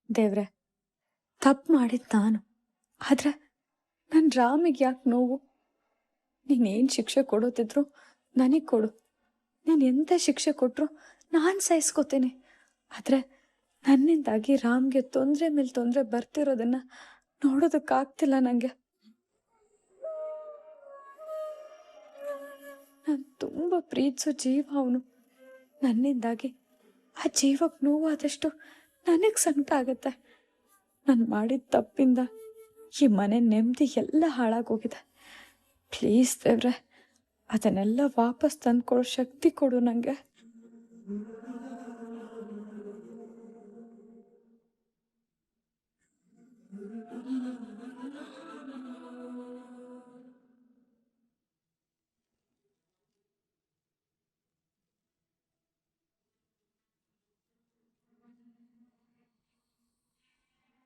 ದೇವ್ರೆ, ತಪ್ಪು ಮಾಡಿದ್ ನಾನು. ಆದ್ರೆ ನನ್ನ ರಾಮಿಗೆ ಯಾಕೆ ನೋವು? ನೀನೇನು ಶಿಕ್ಷೆ ಕೊಡೋತಿದ್ರು ನನಗೆ ಕೊಡು. ನೀನು ಎಂಥ ಶಿಕ್ಷೆ ಕೊಟ್ಟರು ನಾನು ಸಹಿಸ್ಕೋತೀನಿ. ಆದರೆ ನನ್ನಿಂದಾಗಿ ರಾಮ್ಗೆ ತೊಂದರೆ ಮೇಲೆ ತೊಂದರೆ ಬರ್ತಿರೋದನ್ನ ನೋಡೋದಕ್ಕಾಗ್ತಿಲ್ಲ ನನಗೆ. ನಾನು ತುಂಬ ಪ್ರೀತಿಸೋ ಜೀವ ಅವನು. ನನ್ನಿಂದಾಗಿ ಆ ಜೀವಕ್ಕೆ ನೋವಾದಷ್ಟು ನನಗೆ ಸಂಕಟ ಆಗತ್ತೆ. ನಾನು ಮಾಡಿದ ತಪ್ಪಿಂದ ಈ ಮನೆ ನೆಮ್ಮದಿ ಎಲ್ಲ ಹಾಳಾಗೋಗಿದೆ. ಪ್ಲೀಸ್ ದೇವ್ರೆ, ಅದನ್ನೆಲ್ಲ ವಾಪಸ್ ತಂದ್ಕೊಡೋ ಶಕ್ತಿ ಕೊಡು ನನಗೆ.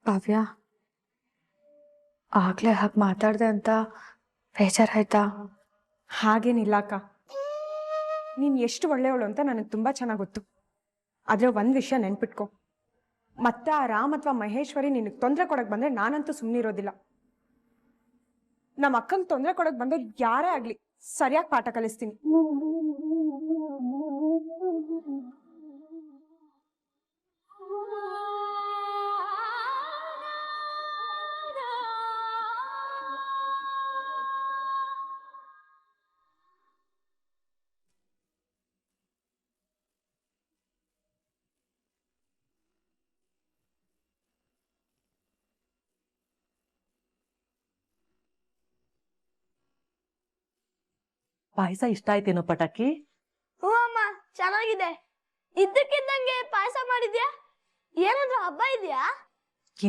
ಕಾವ್ಯ, ಆಗ್ಲೇ ಹಾಗೆ ಮಾತಾಡ್ದೆ ಅಂತ ಬೇಜಾರಾಯ್ತಾ? ಹಾಗೇನಿಲ್ಲ ಅಕ್ಕ, ನೀನು ಎಷ್ಟು ಒಳ್ಳೆಯವಳು ಅಂತ ನನಗೆ ತುಂಬ ಚೆನ್ನಾಗಿ ಗೊತ್ತು. ಆದರೆ ಒಂದು ವಿಷಯ ನೆನ್ಪಿಟ್ಕೊ, ಮತ್ತೆ ಆ ರಾಮ್ ಅಥವಾ ಮಹೇಶ್ವರಿ ನಿನಗೆ ತೊಂದರೆ ಕೊಡಕ್ಕೆ ಬಂದರೆ ನಾನಂತೂ ಸುಮ್ಮನಿರೋದಿಲ್ಲ. ನಮ್ಮ ಅಕ್ಕಂಗೆ ತೊಂದರೆ ಕೊಡಕ್ಕೆ ಬಂದರೆ ಯಾರೇ ಆಗಲಿ ಸರಿಯಾಗಿ ಪಾಠ ಕಲಿಸ್ತೀನಿ. ಪಾಯಸ ಇಷ್ಟ ಆಯ್ತೇನೋ ಪಟಾಕಿ? ಹ್ಞೂ ಅಮ್ಮ, ಚೆನ್ನಾಗಿದೆ. ಇದ್ದಕ್ಕಿದ್ದಂಗೆ ಪಾಯಸ ಮಾಡಿದ್ಯಾ? ಏನಾದ್ರೂ ಹಬ್ಬ ಇದೆಯಾ?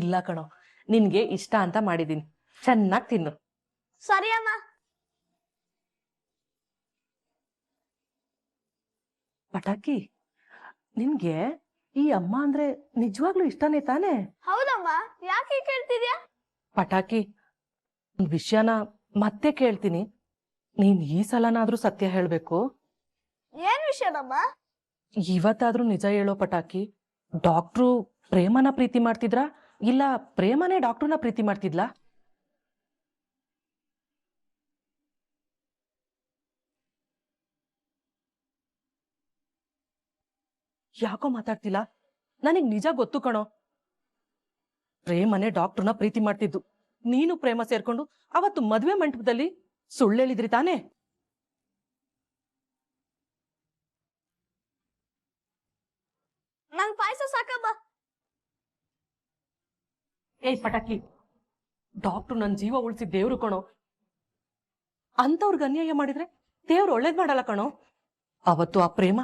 ಇಲ್ಲ ಕಣೋ, ನಿನ್ಗೆ ಇಷ್ಟ ಅಂತ ಮಾಡಿದೀನಿ, ಚೆನ್ನಾಗಿ ತಿನ್ನು. ಸರಿ ಅಮ್ಮ. ಪಟಾಕಿ, ನಿನ್ಗೆ ಈ ಅಮ್ಮ ಅಂದ್ರೆ ನಿಜವಾಗ್ಲೂ ಇಷ್ಟನೇ ತಾನೇ? ಹೌದಮ್ಮ, ಯಾಕೆ ಕೇಳ್ತಿದ್ಯಾ? ಪಟಾಕಿ, ಒಂದ್ ವಿಷಯನ ಮತ್ತೆ ಕೇಳ್ತೀನಿ, ನೀನ್ ಈ ಸಲನಾದ್ರೂ ಸತ್ಯ ಹೇಳ್ಬೇಕು. ಏನ್ ವಿಷಯನಮ್ಮ? ಇವತ್ತಾದ್ರೂ ನಿಜ ಹೇಳೋ ಪಟಾಕಿ. ಡಾಕ್ಟ್ರು ಪ್ರೇಮನ ಪ್ರೀತಿ ಮಾಡ್ತಿದ್ರಾ ಇಲ್ಲ ಪ್ರೇಮನೇ ಡಾಕ್ಟ್ರನ್ನ ಪ್ರೀತಿ ಮಾಡ್ತಿದ್ಲಾ? ಯಾಕೋ ಮಾತಾಡ್ತಿಲ್ಲ? ನನಗ್ ನಿಜ ಗೊತ್ತು ಕಣೋ. ಪ್ರೇಮನೇ ಡಾಕ್ಟ್ರನ್ನ ಪ್ರೀತಿ ಮಾಡ್ತಿದ್ದು. ನೀನು ಪ್ರೇಮ ಸೇರ್ಕೊಂಡು ಅವತ್ತು ಮದ್ವೆ ಮಂಟಪದಲ್ಲಿ ಸುಳ್ಳೇಳಿದ್ರಿ ತಾನೇ? ನಂಗ್ ಪಾಯಸ ಸಾಕಮ್ಮ. ಏಯ್ ಪಟಾಕಿ, ಡಾಕ್ಟ್ರು ನನ್ ಜೀವ ಉಳಿಸಿ ದೇವ್ರು ಕಣೋ. ಅಂತವ್ರಿಗೆ ಅನ್ಯಾಯ ಮಾಡಿದ್ರೆ ದೇವ್ರು ಒಳ್ಳೇದ್ ಮಾಡಲ್ಲ ಕಣೋ. ಅವತ್ತು ಆ ಪ್ರೇಮ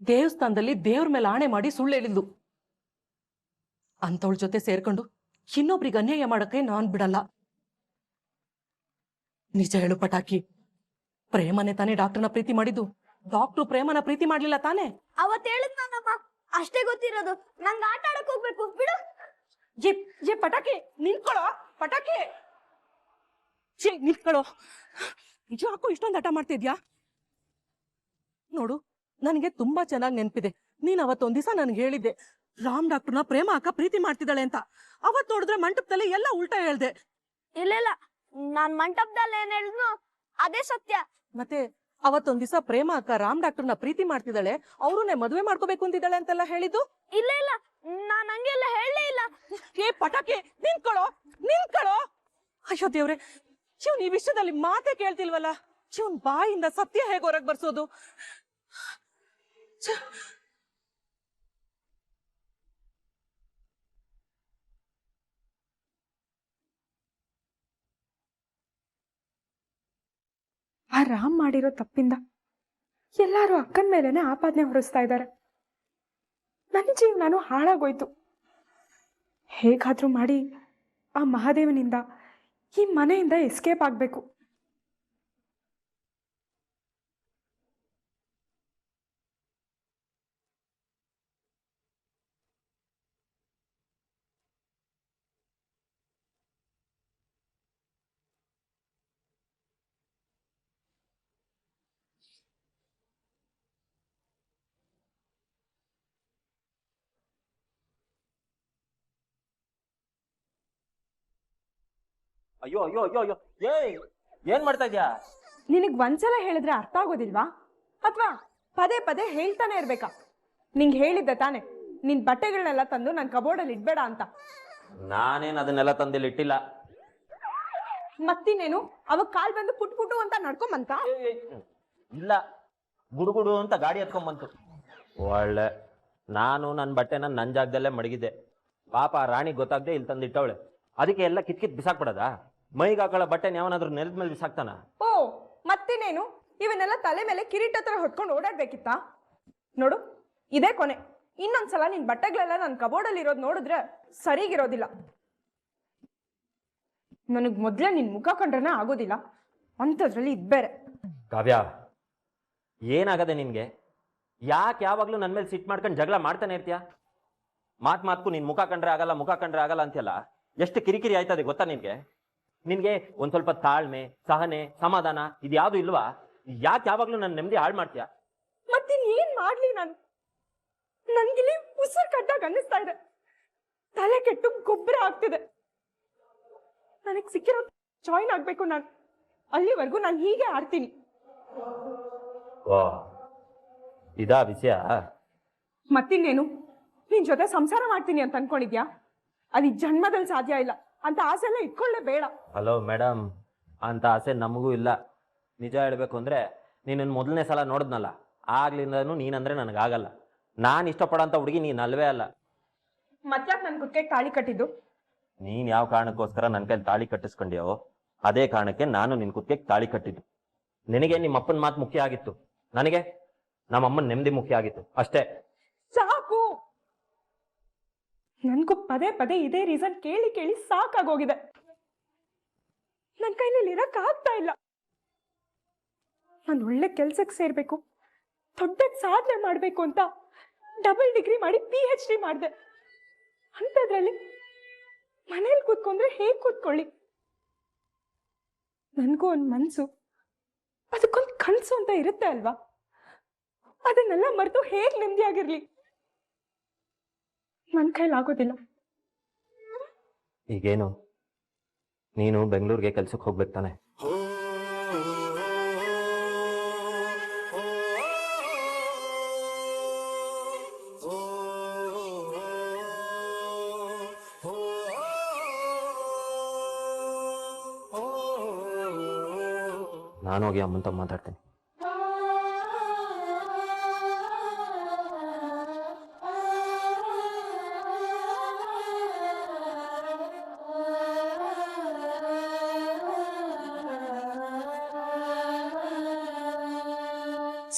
ದೇವಸ್ಥಾನದಲ್ಲಿ ದೇವ್ರ ಮೇಲೆ ಆಣೆ ಮಾಡಿ ಸುಳ್ಳು ಹೇಳಿದ್ಲು. ಅಂತವಳ ಜೊತೆ ಸೇರ್ಕೊಂಡು ಇನ್ನೊಬ್ರಿಗೆ ಅನ್ಯಾಯ ಮಾಡಕ್ಕೆ ನಾನ್ ಬಿಡಲ್ಲ. ನಿಜ ಹೇಳು ಪಟಾಕಿ, ಪ್ರೇಮನೆ ತಾನೇ ಡಾಕ್ಟರ್ನ ಪ್ರೀತಿ ಮಾಡಿದ್ದು, ಡಾಕ್ಟ್ರು ಪ್ರೇಮನ ಪ್ರೀತಿ ಮಾಡ್ಲಿಲ್ಲ ತಾನೇ? ಅವತ್ ಹೇಳಿದ್ ನಾನಮ್ಮ, ಅಷ್ಟೇ ಗೊತ್ತಿರೋದು. ನಂಗ್ ಆಟ ಆಡಕ್ ಹೋಗ್ಬೇಕು, ಬಿಡು. ಏ ಪಟಾಕಿ, ನಿಂತ್ಕೊಳ್ಳೋ ಪಟಾಕಿ. ನಿಂತ್ಕೊಳ್ಳೋ. ಯಾಕೋ ಇಷ್ಟೊಂದು ಹಠ ಮಾಡ್ತಿದ್ಯಾ? ನೋಡು, ನನಗೆ ತುಂಬಾ ಚೆನ್ನಾಗಿ ನೆನ್ಪಿದೆ. ನೀನ್ ಅವತ್ತೊಂದ್ ದಿವಸ ನನ್ಗೆ ಹೇಳಿದ್ದೆ, ರಾಮ್ ಡಾಕ್ಟರ್ನ ಪ್ರೇಮ ಅಕ್ಕ ಪ್ರೀತಿ ಮಾಡ್ತಿದ್ದಾಳೆ ಅಂತ. ಅವತ್ ನೋಡಿದ್ರೆ ಮಂಟಪದಲ್ಲಿ ಎಲ್ಲ ಉಲ್ಟಾ ಹೇಳ್ದೆ. ಇಲ್ಲ, ನಾನ್ ಮಂಟಪದಲ್ಲಿ ಏನ್ ಹೇಳಿದ್ನು ಅದೇ ಸತ್ಯ. ಮತ್ತೆ ಅವತ್ತೊಂದ್ ದಿವಸ ಪ್ರೇಮ ಅಕ್ಕ ರಾಮ್ ಡಾಕ್ಟರ್ನ ಪ್ರೀತಿ ಮಾಡ್ತಿದ್ದಾಳೆ, ಅವ್ರನ್ನೇ ಮದುವೆ ಮಾಡ್ಕೋಬೇಕು ಅಂತಿದ್ದಾಳೆ ಅಂತೆಲ್ಲ ಹೇಳಿದ್ದು. ಇಲ್ಲ, ನಾನ್ ಹಂಗೆಲ್ಲ ಹೇಳಲೇ ಇಲ್ಲ. ಏ ಪಟಾಕಿ, ನಿಂತ್ಕೊಳ್ಳೋ. ಅಯ್ಯೋ ದೇವ್ರೆ, ಶಿವ್ನ್ ಈ ವಿಷಯದಲ್ಲಿ ಮಾತೇ ಕೇಳ್ತಿಲ್ವಲ್ಲ. ಶಿವ್ನ್ ಬಾಯಿಂದ ಸತ್ಯ ಹೇಗೆ ಹೊರಗ್ ಬರ್ಸೋದು? ಆ ರಾಮ್ ಮಾಡಿರೋ ತಪ್ಪಿಂದ ಎಲ್ಲರೂ ಅಕ್ಕನ ಮೇಲೇನೆ ಆಪಾದನೆ ಹೊರಿಸ್ತಾ ಇದ್ದಾರೆ. ನನ್ನ ಜೀವನಾನು ಹಾಳಾಗೋಯ್ತು. ಹೇಗಾದ್ರೂ ಮಾಡಿ ಆ ಮಹಾದೇವನಿಂದ ಈ ಮನೆಯಿಂದ ಎಸ್ಕೇಪ್ ಆಗ್ಬೇಕು. ಅಯ್ಯೋ ಅಯ್ಯೋ ಅಯ್ಯೋ ಅಯ್ಯೋ ಏನ್ ಮಾಡ್ತಾ ಇದ್ಯಾ? ನಿನಗ್ ಒಂದ್ಸಲ ಹೇಳಿದ್ರೆ ಅರ್ಥ ಆಗೋದಿಲ್ವಾ ಅಥವಾ ಪದೇ ಪದೇ ಹೇಳ್ತಾನೆ ಇರ್ಬೇಕಾ? ನಿಂಗೆ ಹೇಳಿದ್ದೆ ತಾನೆ ನಿನ್ ಬಟ್ಟೆಗಳನ್ನೆಲ್ಲ ತಂದು ನನ್ನ ಕಬೋರ್ಡಲ್ಲಿ ಇಡ್ಬೇಡ ಅಂತ. ನಾನೇನ್ ಅದನ್ನೆಲ್ಲ ತಂದಿಲ್ಲಿ ಇಟ್ಟಿಲ್ಲ. ಮತ್ತಿನ್ನೇನು ಅವಾಗ ಕಾಲ್ ಬಂದು ಪುಟ್ ಪುಟು ಅಂತ ನಡ್ಕೊಂಬಂತ? ಇಲ್ಲ, ಗುಡುಗುಡು ಅಂತ ಗಾಡಿ ಹತ್ಕೊಂಡ್ ಬಂತು. ಒಳ್ಳೆ ನಾನು ನನ್ನ ಬಟ್ಟೆನ ನನ್ನ ಜಾಗದಲ್ಲೇ ಮಡಗಿದ್ದೆ. ಪಾಪ ಆ ರಾಣಿ ಗೊತ್ತಾಗ್ದೆ ಇಲ್ಲಿ ತಂದಿಟ್ಟವಳೆ. ಅದಕ್ಕೆ ಎಲ್ಲ ಕಿತ್ಕಿತ್ ಬಿಸಾಕ್ಬಿಡದ? ಮೈಗೆ ಹಾಕೊಳ್ಳೋ ಬಟ್ಟೆನ ಯಾವನಾದ್ರೂ ನೆಲದ ಮೇಲೆ ಬಿಸಾಕ್ತಾನ? ಓ ಮತ್ತಿನ್ನೇನು ಇವನ್ನೆಲ್ಲ ತಲೆ ಮೇಲೆ ಕಿರೀಟ ತರ ಹೊತ್ಕೊಂಡು ಓಡಾಡ್ಬೇಕಿತ್ತಾ? ನೋಡು ಇದೇ ಕೊನೆ. ಇನ್ನೊಂದ್ಸಲ ನಿನ್ ಬಟ್ಟೆಗಳೆಲ್ಲ ನನ್ನ ಕಬೋರ್ಡಲ್ಲಿ ಇರೋದು ನೋಡಿದ್ರೆ ಸರಿಗಿರೋದಿಲ್ಲ. ನನಗ್ ಮೊದ್ಲೇ ನಿನ್ ಮುಖ ಕಂಡ್ರನೇ ಆಗೋದಿಲ್ಲ, ಅಂಥದ್ರಲ್ಲಿ ಇದ್ಬೇರೆ. ಕಾವ್ಯ, ಏನಾಗದೆ ನಿನ್ಗೆ? ಯಾಕೆ ಯಾವಾಗ್ಲೂ ನನ್ನ ಮೇಲೆ ಸಿಟ್ ಮಾಡ್ಕೊಂಡು ಜಗಳ ಮಾಡ್ತಾನೆ ಇರ್ತೀಯ? ಮಾತ್ಕು ನಿನ್ ಮುಖ ಕಂಡ್ರೆ ಆಗಲ್ಲ, ಮುಖ ಕಂಡ್ರೆ ಆಗಲ್ಲ ಅಂತೆಲ್ಲ ಎಷ್ಟು ಕಿರಿಕಿರಿ ಆಯ್ತದೆ ಗೊತ್ತಾ ನಿನ್ಗೆ? ನಿನ್ಗೆ ಒಂದ್ ಸ್ವಲ್ಪ ತಾಳ್ಮೆ, ಸಹನೆ, ಸಮಾಧಾನ ಇದ್ಯಾವುದು ಇಲ್ವಾ? ಯಾಕೆ ಯಾವಾಗ್ಲೂ ನನ್ನ ನೆಮ್ಮದಿ ಹಾಳು ಮಾಡ್ತೀಯ? ಮತ್ತಿನ್ನೇನ್ ಮಾಡ್ಲಿ ನಾನು? ನನ್ಗಿಲ್ಲಿ ಉಸಿರು ಕಟ್ಟಾಗ ಅನ್ನಿಸ್ತಾ ಇದೆ. ತಲೆ ಕೆಟ್ಟು ಗೊಬ್ಬರ ಆಗ್ತಿದೆ. ನನಗ್ ಸಿಕ್ಕಿರೋ ಜಾಯಿನ್ ಆಗ್ಬೇಕು ನಾನು. ಅಲ್ಲಿವರೆಗೂ ನಾನು ಹೀಗೆ ಆಡ್ತೀನಿ. ಓ ಇದಾ ವಿಷಯ? ಮತ್ತಿನ್ನೇನು ನಿನ್ ಜೊತೆ ಸಂಸಾರ ಮಾಡ್ತೀನಿ ಅಂತ ಅನ್ಕೊಂಡಿದ್ಯಾ? ಅದು ಈ ಜನ್ಮದಲ್ಲಿ ಸಾಧ್ಯ ಇಲ್ಲ. ಅಂತ ಆಸೆ ಎಲ್ಲ ಇಟ್ಕೊಳ್ಳೇ ಬೇಡ. ಹಲೋ ಮೇಡಮ್, ಅಂತ ಆಸೆ ನಮಗೂ ಇಲ್ಲ. ನಿಜ ಹೇಳ್ಬೇಕು ಅಂದ್ರೆ ನೀನನ್ನು ಮೊದಲನೇ ಸಲ ನೋಡಿದ್ನಲ್ಲ, ಆಗ್ಲಿಂದನೂ ನೀನಂದ್ರೆ ನನಗಾಗಲ್ಲ. ನಾನು ಇಷ್ಟಪಡೋಂಥ ಹುಡುಗಿ ನೀನು ಅಲ್ವೇ ಅಲ್ಲ. ಮತ್ತಾಕ್ ನನ್ ಕುತ್ತಿಗೆ ತಾಳಿ ಕಟ್ಟಿದ್ದು? ನೀನ್ ಯಾವ ಕಾರಣಕ್ಕೋಸ್ಕರ ನನ್ನ ಕೈಲಿ ತಾಳಿ ಕಟ್ಟಿಸ್ಕೊಂಡ್ಯೋ ಅದೇ ಕಾರಣಕ್ಕೆ ನಾನು ನಿನ್ ಕುತ್ತಿಗೆ ತಾಳಿ ಕಟ್ಟಿದ್ದು. ನಿನಗೆ ನಿಮ್ಮ ಅಪ್ಪನ ಮಾತು ಮುಖ್ಯ ಆಗಿತ್ತು, ನನಗೆ ನಮ್ಮಮ್ಮನ ನೆಮ್ಮದಿ ಮುಖ್ಯ ಆಗಿತ್ತು ಅಷ್ಟೇ. ಸಾಕು, ನನ್ಗೂ ಪದೇ ಪದೇ ಇದೇ ರೀಸನ್ ಕೇಳಿ ಕೇಳಿ ಸಾಕಾಗೋಗಿದೆ. ನನ್ ಕೈಲಿ ಇರಕ್ ಆಗ್ತಾ ಇಲ್ಲ. ನಾನು ಒಳ್ಳೆ ಕೆಲ್ಸಕ್ಕೆ ಸೇರ್ಬೇಕು, ದೊಡ್ಡ ಸಾಧನೆ ಮಾಡ್ಬೇಕು ಅಂತ ಡಬಲ್ ಡಿಗ್ರಿ ಮಾಡಿ PhD ಮಾಡಿದೆ. ಅಂಥದ್ರಲ್ಲಿ ಮನೇಲಿ ಕೂತ್ಕೊಂಡ್ರೆ ಹೇಗ್ ಕೂತ್ಕೊಳ್ಳಿ? ನನ್ಗೂ ಒಂದ್ ಮನ್ಸು, ಅದಕ್ಕೊಂದ್ ಕನ್ಸು ಅಂತ ಇರುತ್ತೆ ಅಲ್ವಾ? ಅದನ್ನೆಲ್ಲ ಮರೆತು ಹೇಗ್ ನೆಮ್ಮದಿಯಾಗಿರ್ಲಿ? ನನ್ ಕೈಲಾಗೋದಿಲ್ಲ. ಈಗೇನು ನೀನು ಬೆಂಗಳೂರಿಗೆ ಕೆಲ್ಸಕ್ಕೆ ಹೋಗ್ಬೇಕು ತಾನೆ? ನಾನು ಹೋಗಿ ಅಮ್ಮಂತ ಮಾತಾಡ್ತೀನಿ.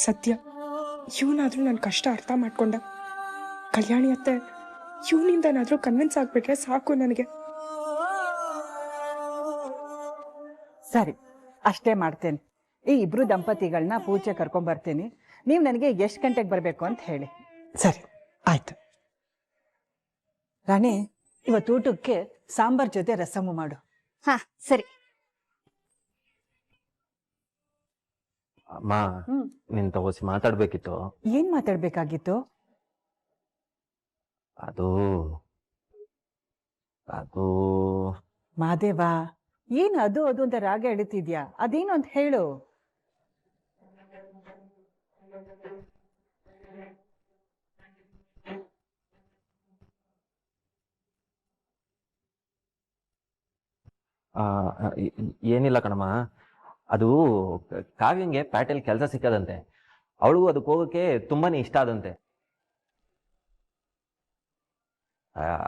ಸತ್ಯ, ಇವನಾದ್ರೂ ನನ್ನ ಕಷ್ಟ ಅರ್ಥ ಮಾಡ್ಕೊಂಡ. ಕಲ್ಯಾಣಿ ಅತ್ತೆ ಇವನಿಂದನಾದ್ರೂ ಕನ್ವಿನ್ಸ್ ಆಗ್ಬಿಟ್ರೆ ಸಾಕು ನನಗೆ. ಸರಿ, ಅಷ್ಟೇ ಮಾಡ್ತೇನೆ. ಈ ಇಬ್ರು ದಂಪತಿಗಳನ್ನ ಪೂಜೆ ಕರ್ಕೊಂಬರ್ತೀನಿ. ನೀವು ನನಗೆ ಎಷ್ಟು ಗಂಟೆಗೆ ಬರಬೇಕು ಅಂತ ಹೇಳಿ. ಸರಿ ಆಯ್ತು. ರಾಣಿ, ಇವತ್ತು ಊಟಕ್ಕೆ ಸಾಂಬಾರ್ ಜೊತೆ ರಸಮು ಮಾಡು. ಹಾ ಸರಿ. ಅಮ್ಮ, ನಿನ್ ತಗೋಸಿ ಮಾತಾಡ್ಬೇಕಿತ್ತು. ಏನ್ ಮಾತಾಡ್ಬೇಕಾಗಿತ್ತು? ಅದು ಅದು ಮಾದೇವ, ಏನು ಅದು ಅದು ಅಂತ ರಾಗ ಎಳಿತಿದ್ಯಾ? ಅದೇನು ಅಂತ ಹೇಳು. ಏನಿಲ್ಲ ಕಣಮ್ಮ, ಅದು ಕಾವ್ಯಂಗೆ ಪ್ಯಾಟೆಲ್ ಕೆಲಸ ಸಿಕ್ಕದಂತೆ. ಅವಳು ಅದಕ್ಕೆ ಹೋಗೋಕೆ ತುಂಬಾನೇ ಇಷ್ಟ ಆದಂತೆ.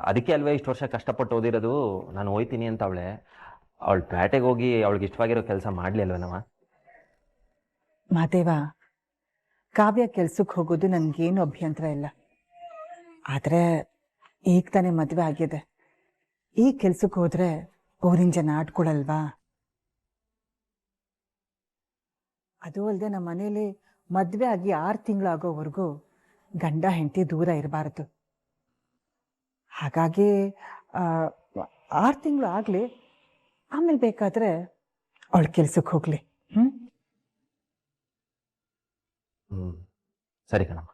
ಅದಕ್ಕೆ ಅಲ್ವೇ ಇಷ್ಟು ವರ್ಷ ಕಷ್ಟಪಟ್ಟು ಓದಿರೋದು. ನಾನು ಹೋಯ್ತೀನಿ ಅಂತ ಅವಳೆ ಪ್ಯಾಟೆಗೆ ಹೋಗಿ ಅವಳಿಗೆ ಇಷ್ಟವಾಗಿರೋ ಕೆಲಸ ಮಾಡ್ಲಿ ಅಲ್ವೇನವ? ಮಾದೇವ, ಕಾವ್ಯ ಕೆಲ್ಸಕ್ಕೆ ಹೋಗೋದು ನನ್ಗೇನು ಅಭ್ಯಂತರ ಇಲ್ಲ. ಆದ್ರೆ ಈಗ ತಾನೇ ಮದುವೆ ಆಗಿದೆ. ಈ ಕೆಲ್ಸಕ್ಕೆ ಹೋದ್ರೆ ಊರಿನ ಜನ ಆಡ್ಕೊಳಲ್ವಾ? ಅದು ಅಲ್ಲದೆ ನಮ್ಮ ಮನೇಲಿ ಮದುವೆ ಆಗಿ 6 ತಿಂಗಳಾಗೋವರೆಗೂ ಗಂಡ ಹೆಂಡತಿ ದೂರ ಇರಬಾರದು. ಹಾಗಾಗಿ 6 ತಿಂಗಳು ಆಗಲಿ, ಆಮೇಲೆ ಬೇಕಾದ್ರೆ ಅವಳು ಕೆಲ್ಸಕ್ಕೆ ಹೋಗ್ಲಿ. ಸರಿ ಕಣಮ್ಮ.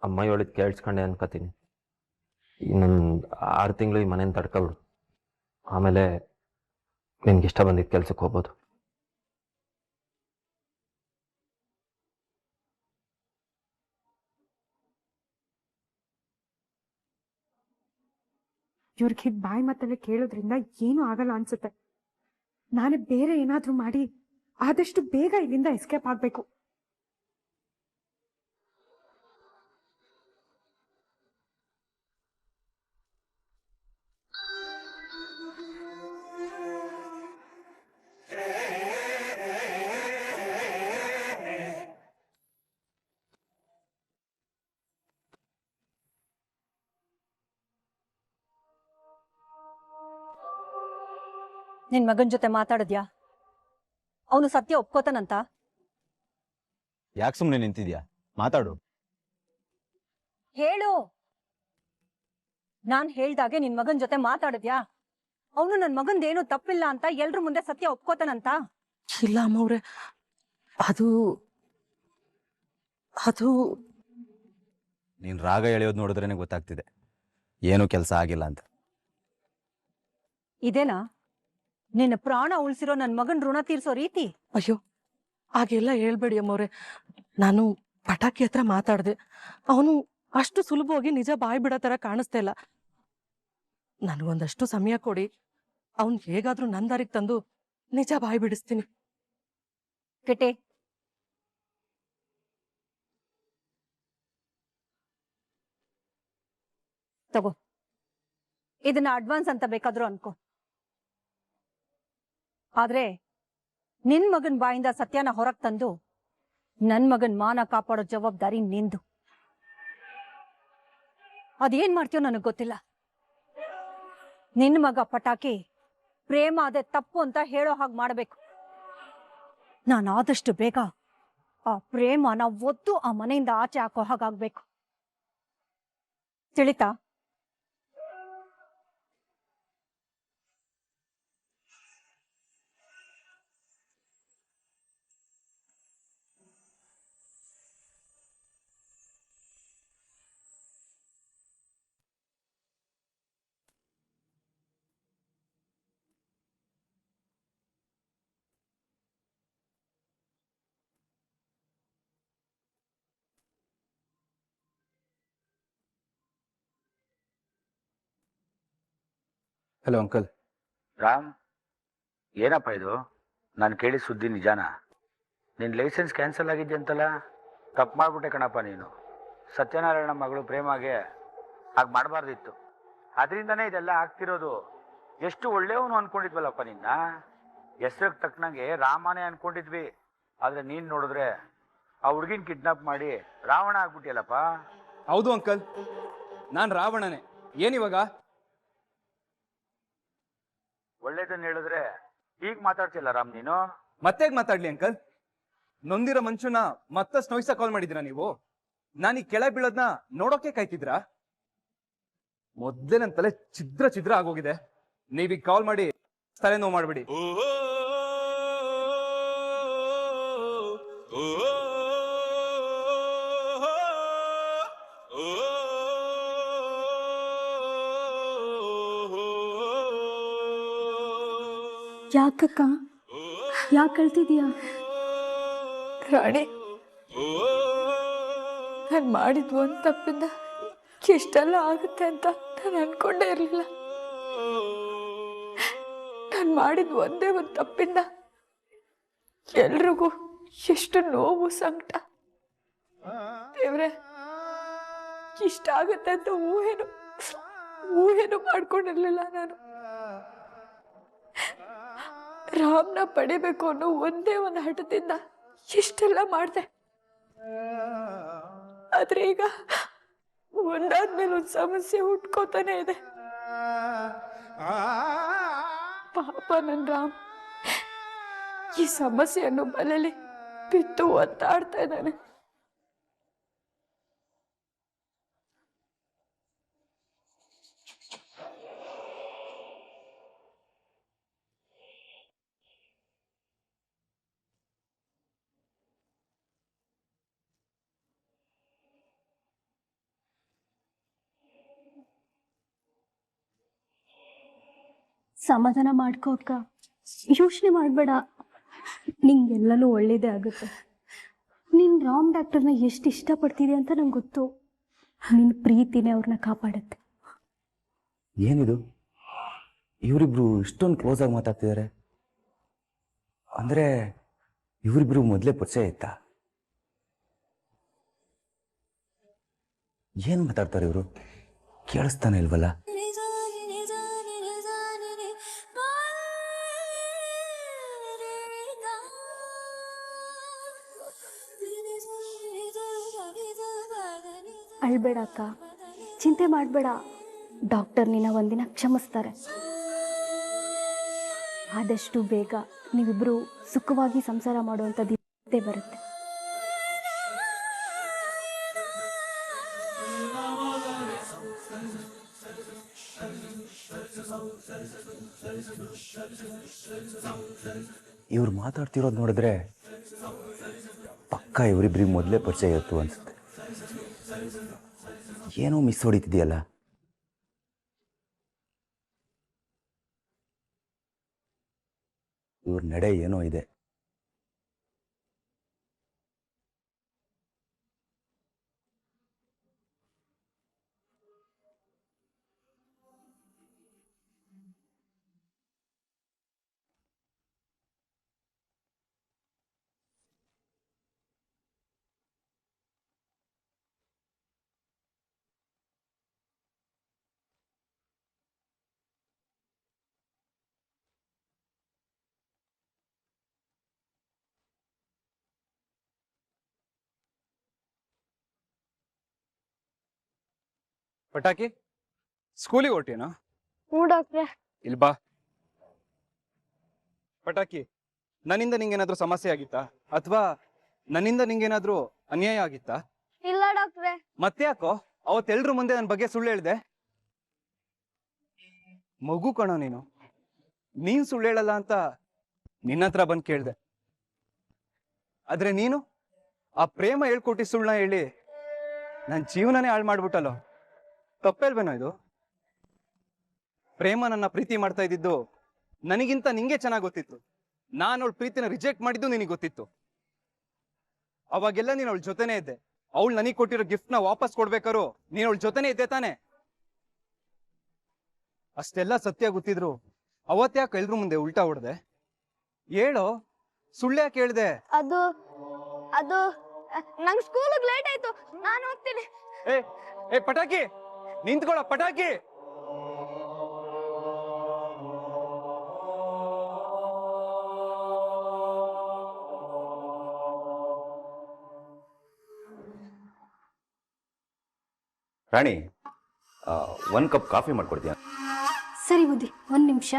ಅಮ್ಮ ಹೇಳಿದ್ ಕೇಳಿಸ್ಕೊಂಡೆ ಅನ್ಕೋತೀನಿ. ಇನ್ನೊಂದು 6 ತಿಂಗಳು ಈ ಮನೇನ ತಡ್ಕೊಬಿಡು. ಆಮೇಲೆ ನಿನ್ಗೆ ಇಷ್ಟ ಬಂದಿದ್ದು ಕೆಲ್ಸಕ್ಕೆ ಹೋಗ್ಬೋದು. ಇವ್ರಿಗೆ ಹೀಗೆ ಬಾಯಿ ಮಾತಲ್ಲೇ ಕೇಳೋದ್ರಿಂದ ಏನೂ ಆಗಲ್ಲ ಅನ್ಸುತ್ತೆ. ನಾನೇ ಬೇರೆ ಏನಾದ್ರೂ ಮಾಡಿ ಆದಷ್ಟು ಬೇಗ ಇಲ್ಲಿಂದ ಎಸ್ಕೇಪ್ ಆಗ್ಬೇಕು. ನಿನ್ ಮಗನ್ ಜೊತೆ ಮಾತಾಡಿದ್ಯಾ? ಅವನು ಸತ್ಯ ಒಪ್ಕೋತಾನಂತ? ಯಾಕೆ ಸುಮ್ಮನೆ ನಿಂತಿದ್ಯಾ? ಮಾತಾಡು. ಹೇಳು. ನಾನ್ ಹೇಳ್ದಾಗೆ ನಿನ್ ಮಗನ್ ಜೊತೆ ಮಾತಾಡಿದ್ಯಾ? ಅವನು ನನ್ ಮಗಂದೇನು ತಪ್ಪಿಲ್ಲ ಅಂತ ಎಲ್ರ ಮುಂದೆ ಸತ್ಯ ಒಪ್ಕೋತಾನಂತ? ಇಲ್ಲ ಅಮ್ಮವ್ರೆ, ಅದು ಅದು ನೀನ್ ರಾಗ ಎಳೆಯೋದು ನೋಡಿದ್ರೇನೆ ಗೊತ್ತಾಗ್ತಿದೆ ಏನು ಕೆಲಸ ಆಗಿಲ್ಲ ಅಂತ. ಇದೇನಾ ನಿನ್ನ ಪ್ರಾಣ ಉಳಿಸಿರೋ ನನ್ ಮಗನ್ ಋಣ ತೀರ್ಸೋ ರೀತಿ? ಅಯ್ಯೋ, ಹಾಗೆಲ್ಲ ಹೇಳ್ಬೇಡಿ ಅಮ್ಮವ್ರೆ. ನಾನು ಪಟಾಕಿ ಹತ್ರ ಮಾತಾಡ್ದೆ. ಅವನು ಅಷ್ಟು ಸುಲಭವಾಗಿ ನಿಜ ಬಾಯ್ ಬಿಡೋ ತರ ಕಾಣಿಸ್ತಾ ಇಲ್ಲ. ನನಗೊಂದಷ್ಟು ಸಮಯ ಕೊಡಿ. ಅವನ್ ಹೇಗಾದ್ರೂ ನನ್ ದಾರಿಗೆ ತಂದು ನಿಜ ಬಾಯ್ ಬಿಡಿಸ್ತೀನಿ. ಕಿಟೆ, ತಗೋ, ಇದನ್ನ ಅಡ್ವಾನ್ಸ್ ಅಂತ ಬೇಕಾದ್ರೂ ಅನ್ಕೋ. ಆದ್ರೆ ನಿನ್ ಮಗನ್ ಬಾಯಿಂದ ಸತ್ಯನ ಹೊರಗ್ ತಂದು ನನ್ ಮಗನ್ ಮಾನ ಕಾಪಾಡೋ ಜವಾಬ್ದಾರಿ ನಿಂದು. ಅದೇನ್ ಮಾಡ್ತೀಯೋ ನನಗ್ ಗೊತ್ತಿಲ್ಲ. ನಿನ್ ಮಗ ಪಟಾಕಿ ಪ್ರೇಮ ಅದೇ ತಪ್ಪು ಅಂತ ಹೇಳೋ ಹಾಗೆ ಮಾಡ್ಬೇಕು. ನಾನು ಆದಷ್ಟು ಬೇಗ ಆ ಪ್ರೇಮನ ಒದ್ದು ಆ ಮನೆಯಿಂದ ಆಚೆ ಹಾಕೋ ಹಾಗಾಗ್ಬೇಕು. ತಿಳಿತಾ? Hello uncle. ರಾಮ್, ಏನಪ್ಪ ಇದು? ನಾನು ಕೇಳಿದ ಸುದ್ದಿ ನಿಜಾನಾ? ನಿನ್ನ ಲೈಸೆನ್ಸ್ ಕ್ಯಾನ್ಸಲ್ ಆಗಿದ್ದೆ ಅಂತಲ್ಲ? ತಪ್ಪು ಮಾಡಿಬಿಟ್ಟೆ ಕಣಪ್ಪ ನೀನು. ಸತ್ಯನಾರಾಯಣ ಮಗಳು ಪ್ರೇಮಾಗೆ ಹಾಗೆ ಮಾಡಬಾರ್ದಿತ್ತು. ಅದರಿಂದನೇ ಇದೆಲ್ಲ ಆಗ್ತಿರೋದು. ಎಷ್ಟು ಒಳ್ಳೆಯವನು ಅಂದ್ಕೊಂಡಿದ್ವಲ್ಲಪ್ಪ ನಿನ್ನ. ಹೆಸ್ರಿಗೆ ತಕ್ಕನಂಗೆ ರಾಮನೇ ಅಂದ್ಕೊಂಡಿದ್ವಿ. ಆದರೆ ನೀನು ನೋಡಿದ್ರೆ ಆ ಹುಡುಗಿನ ಕಿಡ್ನಾಪ್ ಮಾಡಿ ರಾವಣ ಆಗ್ಬಿಟ್ಟಿಯಲ್ಲಪ್ಪ. ಹೌದು ಅಂಕಲ್, ನಾನು ರಾವಣನೇ. ಏನಿವಾಗ? ಒಳ್ಳೇದನ್ನ ಹೇಳಿದ್ರೆ ಈಗ ಮಾತಾಡ್ತಿಲ್ಲ ರಾಮ್ ನೀನು. ಮತ್ತೇಗ್ ಮಾತಾಡ್ಲಿ ಅಂಕಲ್? ನೊಂದಿರೋ ಮನುಷ್ಯನ ಮತ್ತಷ್ಟು ನೋಯ್ಸ ಕಾಲ್ ಮಾಡಿದ್ರಾ ನೀವು? ನಾನೀಗ ಕೆಳ ಬೀಳೋದ್ನ ನೋಡೋಕೆ ಕಾಯ್ತಿದ್ರಾ? ಮೊದ್ಲೇ ನನ್ನ ತಲೆ ಛಿದ್ರ ಛಿದ್ರ ಆಗೋಗಿದೆ. ನೀವೀಗ ಕಾಲ್ ಮಾಡಿ ತಲೆ ನೋವು ಮಾಡ್ಬಿಡಿ. ಯಾಕಕ್ಕ, ಯಾಕೆ ಕಳ್ತಿದೀಯಾ? ರಾಣಿ, ನಾನು ಮಾಡಿದ್ ಒಂದು ತಪ್ಪಿಂದ ಎಷ್ಟೆಲ್ಲ ಆಗುತ್ತೆ ಅಂತ ನಾನು ಅನ್ಕೊಂಡೇ ಇರಲಿಲ್ಲ. ನಾನು ಮಾಡಿದ ಒಂದೇ ಒಂದು ತಪ್ಪಿಂದ ಎಲ್ರಿಗೂ ಎಷ್ಟು ನೋವು ಸಂಕಟ. ದೇವ್ರೆ, ಇಷ್ಟ ಆಗುತ್ತೆ ಅಂತ ಊಹೆನು ಮಾಡ್ಕೊಂಡಿರ್ಲಿಲ್ಲ ನಾನು. ರಾಮ್ನ ಪಡಿಬೇಕು ಅನ್ನೋ ಒಂದೇ ಒಂದು ಹಠದಿಂದ ಎಷ್ಟೆಲ್ಲ ಮಾಡಿದೆ. ಆದ್ರೆ ಈಗ ಒಂದಾದ್ಮೇಲೆ ಒಂದು ಸಮಸ್ಯೆ ಹುಟ್ಕೋತಾನೆ ಇದೆ. ಪಾಪ ನನ್ ರಾಮ್ ಈ ಸಮಸ್ಯೆಯನ್ನು ಬಲೆಯಲ್ಲಿ ಬಿತ್ತು ಒತ್ತಾಡ್ತಾ ಇದ್ದಾನೆ. ಸಮಾಧಾನ ಮಾಡ್ಕೋ ಅಕ್ಕ, ಯೋಚನೆ ಮಾಡಬೇಡ, ನಿಂಗೆಲ್ಲನೂ ಒಳ್ಳೇದೇ ಆಗುತ್ತೆ. ನೀನು ರಾಮ್ ಡಾಕ್ಟರ್ನ ಎಷ್ಟು ಇಷ್ಟಪಡ್ತಿದೆ ಅಂತ ನಂಗೆ ಗೊತ್ತು. ನಿನ್ನ ಪ್ರೀತಿನೇ ಅವ್ರನ್ನ ಕಾಪಾಡುತ್ತೆ. ಏನಿದು ಇವರಿಬ್ರು ಇಷ್ಟೊಂದು ಕ್ಲೋಸ್ ಆಗಿ ಮಾತಾಡ್ತಿದ್ದಾರೆ? ಅಂದ್ರೆ ಇವರಿಬ್ರು ಮೊದಲೇ ಪರಿಚಯ ಇತ್ತಾ? ಏನ್ ಮಾತಾಡ್ತಾರೆ ಇವರು? ಕೇಳಿಸ್ತಾನೆ ಇಲ್ವಲ್ಲ? ಅಳ್ಬೇಡ ಅಕ್ಕ, ಚಿಂತೆ ಮಾಡಬೇಡ. ಡಾಕ್ಟರ್ ನಿನ್ನ ಒಂದಿನ ಕ್ಷಮಿಸ್ತಾರೆ. ಆದಷ್ಟು ಬೇಗ ನೀವಿಬ್ಬರು ಸುಖವಾಗಿ ಸಂಸಾರ ಮಾಡುವಂಥ ದಿನ ಬರುತ್ತೆ. ಇವ್ರು ಮಾತಾಡ್ತಿರೋದು ನೋಡಿದ್ರೆ ಪಕ್ಕ ಇವರಿಬ್ರಿಗೆ ಮೊದಲೇ ಪರಿಚಯ ಇತ್ತು ಅನ್ಸುತ್ತೆ. ಏನೋ ಮಿಸ್ ಹೊಡಿತಿದೆಯಲ್ಲ. ಇವ್ರ ನಡೆ ಏನೋ ಇದೆ. ಪಟಾಕಿ, ಸ್ಕೂಲಿಗೆ ಹೊರಟೇನಾ? ಹ್ಞೂ ಡಾಕ್ಟ್ರೆ. ಇಲ್ಲಿ ಬಾ. ಪಟಾಕಿ, ನನ್ನಿಂದ ನಿಂಗೇನಾದ್ರೂ ಸಮಸ್ಯೆ ಆಗಿತ್ತಾ? ಅಥವಾ ನನ್ನಿಂದ ನಿಂಗೇನಾದ್ರೂ ಅನ್ಯಾಯ ಆಗಿತ್ತಾ? ಇಲ್ಲ ಡಾಕ್ಟ್ರೆ. ಮತ್ತೆ ಯಾಕೋ ಅವತ್ತೆಲ್ರ ಮುಂದೆ ನನ್ನ ಬಗ್ಗೆ ಸುಳ್ಳು ಹೇಳ್ದೆ? ಮಗು ಕಣೋ ನೀನು. ನೀನ್ ಸುಳ್ಳು ಹೇಳಲ್ಲ ಅಂತ ನಿನ್ನ ಹತ್ರ ಬಂದು ಕೇಳ್ದೆ. ಆದ್ರೆ ನೀನು ಆ ಪ್ರೇಮ ಹೇಳ್ಕೊಟ್ಟಿ ಸುಳ್ಳನ್ನ ಹೇಳಿ ನನ್ನ ಜೀವನನೇ ಹಾಳು ಮಾಡ್ಬಿಟ್ಟಲ್ಲೋ. ತಪ್ಪೇಲ್ವೇನೋ ಇದು? ಪ್ರೇಮ ನನ್ನ ಪ್ರೀತಿ ಮಾಡ್ತಾ ಇದ್ದಿದ್ದು ನನಗಿಂತ ನಿಂಗೆ ಚೆನ್ನಾಗಿ ಗೊತ್ತಿತ್ತು. ನಾನು ಅವಳ ಪ್ರೀತಿನ ರಿಜೆಕ್ಟ್ ಮಾಡಿದ್ದು ನಿನಗೆ ಗೊತ್ತಿತ್ತು. ಅವಾಗೆಲ್ಲ ನೀನು ಅವಳ ಜೊತೆನೇ ಇದ್ದೆ. ಅವಳು ನನಗೆ ಕೊಟ್ಟಿರೋ ಗಿಫ್ಟ್ನ ವಾಪಸ್ ಕೊಡ್ಬೇಕಾದ್ರು ನೀನು ಅವಳ ಜೊತೆನೇ ಇದ್ದೆ ತಾನೆ? ಅಷ್ಟೆಲ್ಲ ಸತ್ಯ ಗೊತ್ತಿದ್ರು ಅವತ್ತ್ಯಾಕೆ ಎಲ್ರ ಮುಂದೆ ಉಲ್ಟಾ ಹೊಡ್ದೆ? ಹೇಳೋ, ಸುಳ್ಳ್ಯಾಕೆ ಹೇಳ್ದೆ? ಅದು ಅದು ನಂಗೆ ಸ್ಕೂಲಿಗೆ ಲೇಟ್ ಆಯ್ತು, ನಾನು ಹೋಗ್ತೀನಿ. ಏ ಪಟಾಕಿ, ನಿಂತ್ಕೊಳ್ಳೋ ಪಟಾಕಿ. ರಾಣಿ, 1 ಕಪ್ ಕಾಫಿ ಮಾಡ್ಕೊಡ್ತೀಯ? ಸರಿ ಬುದ್ಧಿ, 1 ನಿಮಿಷ.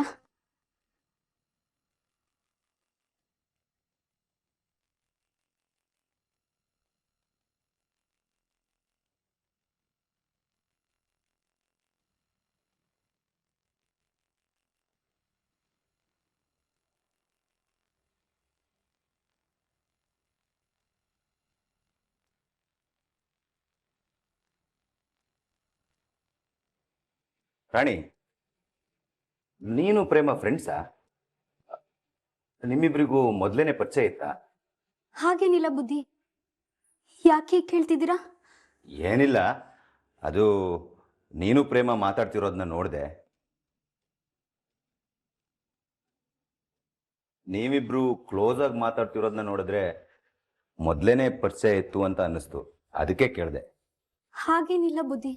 ರಾಣಿ, ನೀನು ಪ್ರೇಮ ಫ್ರೆಂಡ್ಸಾ? ನಿಮ್ಮಿಬ್ರಿಗೂ ಮೊದಲೇನೆ ಪರಿಚಯ ಇತ್ತಾ? ಹಾಗೇನಿಲ್ಲ ಬುದ್ಧಿ, ಯಾಕೆ ಕೇಳ್ತಿದ್ದೀರಾ? ಏನಿಲ್ಲ, ಅದು ನೀನು ಪ್ರೇಮ ಮಾತಾಡ್ತಿರೋದನ್ನ ನೋಡಿದೆ. ನೀವಿಬ್ರು ಕ್ಲೋಸ್ ಆಗಿ ಮಾತಾಡ್ತಿರೋದನ್ನ ನೋಡಿದ್ರೆ ಮೊದಲೇನೆ ಪರಿಚಯ ಇತ್ತು ಅಂತ ಅನ್ನಿಸ್ತು, ಅದಕ್ಕೆ ಕೇಳಿದೆ. ಹಾಗೇನಿಲ್ಲ ಬುದ್ಧಿ.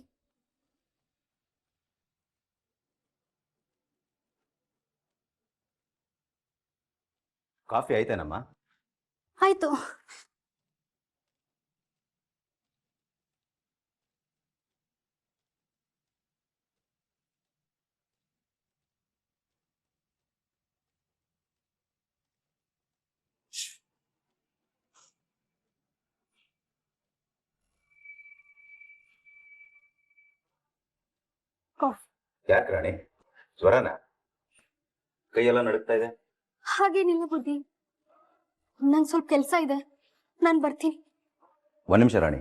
ಕಾಫಿ ಆಯ್ತೇನಮ್ಮ? ಆಯ್ತು. ಯಾಕೆ ರಾಣಿ, ಜ್ವರನ? ಕೈಯೆಲ್ಲ ನಡುಗ್ತಾ ಇದೆ? ಹಾಗೇನಿಲ್ಲ ಬುದ್ಧಿ, ನಂಗೆ ಸ್ವಲ್ಪ ಕೆಲಸ ಇದೆ, ನಾನು ಬರ್ತೀನಿ. 1 ನಿಮಿಷ ರಾಣಿ.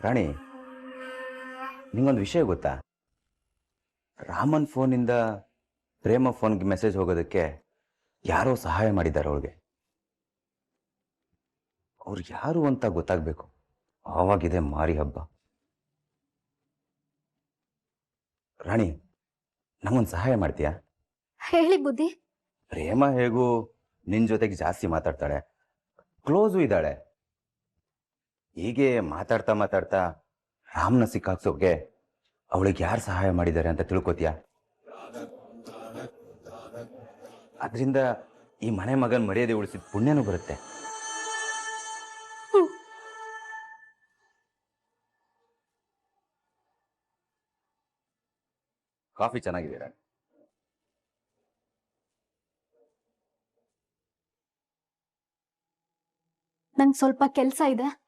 ರಾಣಿ, ನಿಂಗೊಂದು ವಿಷಯ ಗೊತ್ತಾ? ರಾಮನ್ ಫೋನಿಂದ ಪ್ರೇಮ ಫೋನ್ಗೆ ಮೆಸೇಜ್ ಹೋಗೋದಕ್ಕೆ ಯಾರೋ ಸಹಾಯ ಮಾಡಿದ್ದಾರೆ ಅವಳಿಗೆ. ಅವ್ರು ಯಾರು ಅಂತ ಗೊತ್ತಾಗ್ಬೇಕು. ಆವಾಗಿದೆ ಮಾರಿ ಹಬ್ಬ. ರಾಣಿ, ನಮ್ಮೊಂದು ಸಹಾಯ ಮಾಡ್ತೀಯಾ? ಹೇಳಿ ಬುದ್ಧಿ. ಪ್ರೇಮ ಹೇಗೂ ನಿನ್ ಜೊತೆಗೆ ಜಾಸ್ತಿ ಮಾತಾಡ್ತಾಳೆ, ಕ್ಲೋಸು ಇದ್ದಾಳೆ. ಹೀಗೆ ಮಾತಾಡ್ತಾ ಮಾತಾಡ್ತಾ ರಾಮ್ನ ಸಿಕ್ಕಾಕ್ಸೋಕೆ ಅವಳಿಗೆ ಯಾರು ಸಹಾಯ ಮಾಡಿದ್ದಾರೆ ಅಂತ ತಿಳ್ಕೊತೀಯಾ? ಅದರಿಂದ ಈ ಮನೆ ಮಗನ್ ಮರ್ಯಾದೆ ಉಳಿಸಿದ ಪುಣ್ಯನೂ ಬರುತ್ತೆ. ಕಾಫಿ ಚೆನ್ನಾಗಿದೆ. ನಂಗೆ ಸ್ವಲ್ಪ ಕೆಲಸ ಇದೆ.